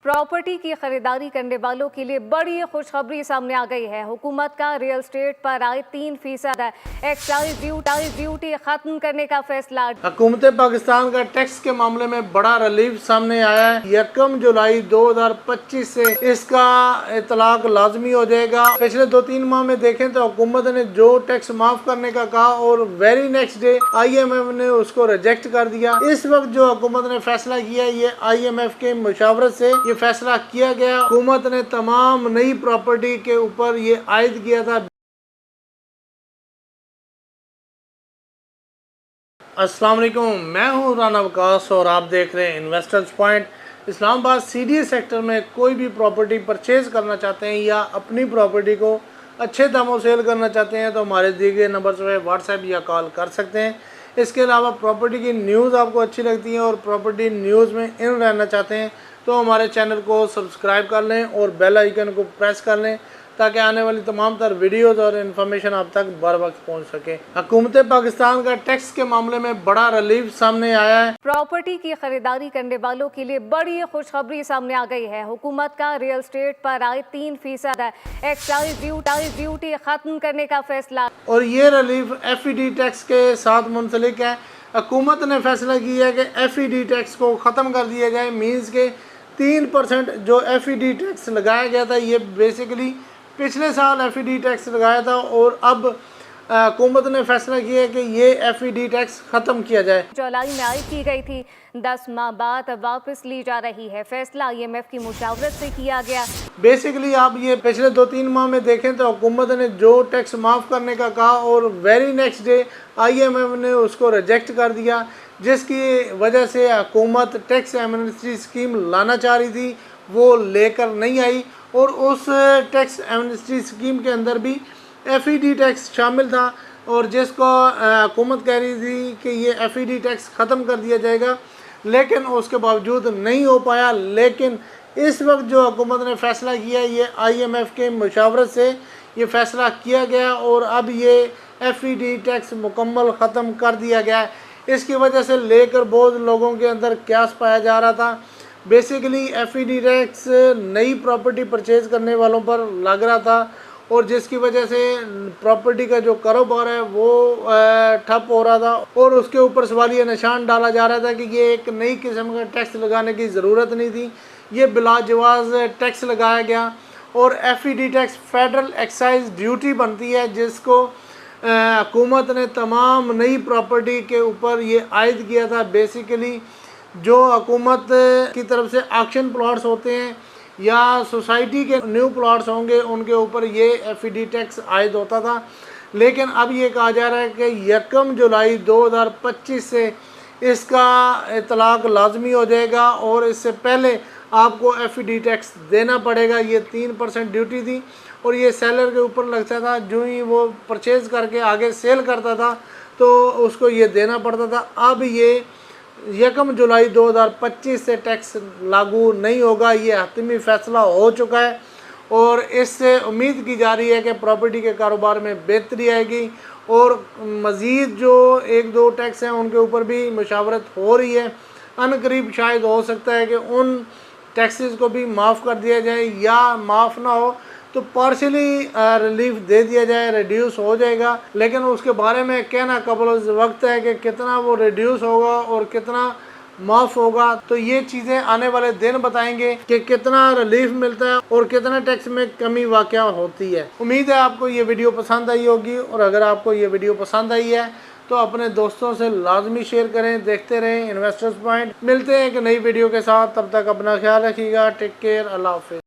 Property की खरीदारी करने वालों के लिए बड़ी खुशखबरी सामने आ गई है। हुकूमत का रियल एस्टेट पर आए 3% एक्साइज ड्यूटी खत्म करने का फैसला। हुकूमत पाकिस्तान का टैक्स के मामले में बड़ा रिलीफ सामने आया है। 1 जुलाई 2025 से इसका इतलाक लाजमी हो जाएगा। पिछले 2-3 माह में देखें तो हुकूमत ने जो टैक्स माफ करने का कहा और वेरी नेक्स्ट डे IMF ने उसको रिजेक्ट कर दिया। इस वक्त जो हुकूमत ने फैसला किया ये IMF के मुशावरत से ये फैसला किया गया। हुकूमत ने तमाम नई प्रॉपर्टी के ऊपर ये आयद किया था। अस्सलाम वालेकुम, मैं हूं राना वकास और आप देख रहे हैं investors point. Islamabad CDA sector में कोई भी प्रॉपर्टी परचेज करना चाहते हैं या अपनी प्रॉपर्टी को अच्छे दामों सेल करना चाहते हैं तो हमारे दिए गए नंबर पर व्हाट्सएप या कॉल कर सकते हैं। इसके अलावा प्रॉपर्टी की न्यूज़ आपको अच्छी लगती है और प्रॉपर्टी न्यूज़ में इन रहना चाहते हैं तो हमारे चैनल को सब्सक्राइब कर लें और बेल आइकन को प्रेस कर लें ताकि आने वाली तमाम तर वीडियोज़ और इन्फॉर्मेशन आप तक बर वक्त पहुँच सके। हुकूमत पाकिस्तान का टैक्स के मामले में बड़ा रिलीफ सामने आया है। प्रॉपर्टी की खरीदारी करने वालों के लिए बड़ी खुशखबरी सामने आ गई है। हुकूमत का रियल एस्टेट पर आए 3% एक्साइज ड्यूटी खत्म करने का फैसला और ये रिलीफ FED टैक्स के साथ मुंसलिक है। हुकूमत ने फैसला किया कि FED टैक्स को ख़त्म कर दिया जाए। मीन्स के 3% जो FED टैक्स लगाया गया था ये बेसिकली पिछले साल FED टैक्स लगाया था और अब हुकूमत ने फैसला किया कि ये FED टैक्स ख़त्म किया जाए। जुलाई में आयद की गई थी, 10 माह बाद वापस ली जा रही है। फैसला IMF की मुशावरत से किया गया। बेसिकली आप ये पिछले 2-3 माह में देखें तो हुकूमत ने जो टैक्स माफ़ करने का कहा और वेरी नेक्स्ट डे IMF ने उसको रिजेक्ट कर दिया, जिसकी वजह से हुकूमत टैक्स एमनेस्टी स्कीम लाना चाह रही थी, वो लेकर नहीं आई और उस टैक्स एमनेस्टी स्कीम के अंदर भी FED टैक्स शामिल था और जिसको हुकूमत कह रही थी कि ये FED टैक्स ख़त्म कर दिया जाएगा, लेकिन उसके बावजूद नहीं हो पाया। लेकिन इस वक्त जो हुकूमत ने फ़ैसला किया ये IMF के मुशावरत से ये फ़ैसला किया गया और अब ये FED टैक्स मुकम्मल ख़त्म कर दिया गया है। इसकी वजह से लेकर बहुत लोगों के अंदर क्यास पाया जा रहा था। बेसिकली FED टैक्स नई प्रॉपर्टी परचेज़ करने वालों पर लग रहा था और जिसकी वजह से प्रॉपर्टी का जो कारोबार है वो ठप हो रहा था और उसके ऊपर सवालिया निशान डाला जा रहा था कि ये एक नई किस्म का टैक्स लगाने की ज़रूरत नहीं थी, ये बिलाजवाज़ टैक्स लगाया गया। और FED tax federal excise duty बनती है जिसको हुकूमत ने तमाम नई प्रॉपर्टी के ऊपर ये आयद किया था। बेसिकली जो हुकूमत की तरफ से ऑक्शन प्लॉट्स होते हैं या सोसाइटी के न्यू प्लॉट्स होंगे उनके ऊपर ये FED टैक्स आयद होता था। लेकिन अब ये कहा जा रहा है कि 1 जुलाई 2025 से इसका इतलाक लाजमी हो जाएगा और इससे पहले आपको FED टैक्स देना पड़ेगा। ये 3% ड्यूटी थी और ये सेलर के ऊपर लगता था, जो ही वो परचेज़ करके आगे सेल करता था तो उसको ये देना पड़ता था। अब ये 1 जुलाई 2025 से टैक्स लागू नहीं होगा, ये हतमी फ़ैसला हो चुका है और इससे उम्मीद की जा रही है कि प्रॉपर्टी के कारोबार में बेहतरी आएगी और मज़ीद जो 1-2 टैक्स हैं उनके ऊपर भी मुशावरत हो रही है। अनकरीब शायद हो सकता है कि उन टैक्सेस को भी माफ़ कर दिया जाए या माफ़ ना हो तो पार्शली रिलीफ दे दिया जाए, रिड्यूस हो जाएगा। लेकिन उसके बारे में कहना कबल वक्त है कि कितना वो रिड्यूस होगा और कितना माफ़ होगा, तो ये चीज़ें आने वाले दिन बताएंगे कि कितना रिलीफ मिलता है और कितना टैक्स में कमी वाक़या होती है। उम्मीद है आपको ये वीडियो पसंद आई होगी और अगर आपको ये वीडियो पसंद आई है तो अपने दोस्तों से लाजमी शेयर करें। देखते रहें इन्वेस्टर्स पॉइंट। मिलते हैं एक नई वीडियो के साथ, तब तक अपना ख्याल रखिएगा। टेक केयर, अल्लाह हाफ़िज़।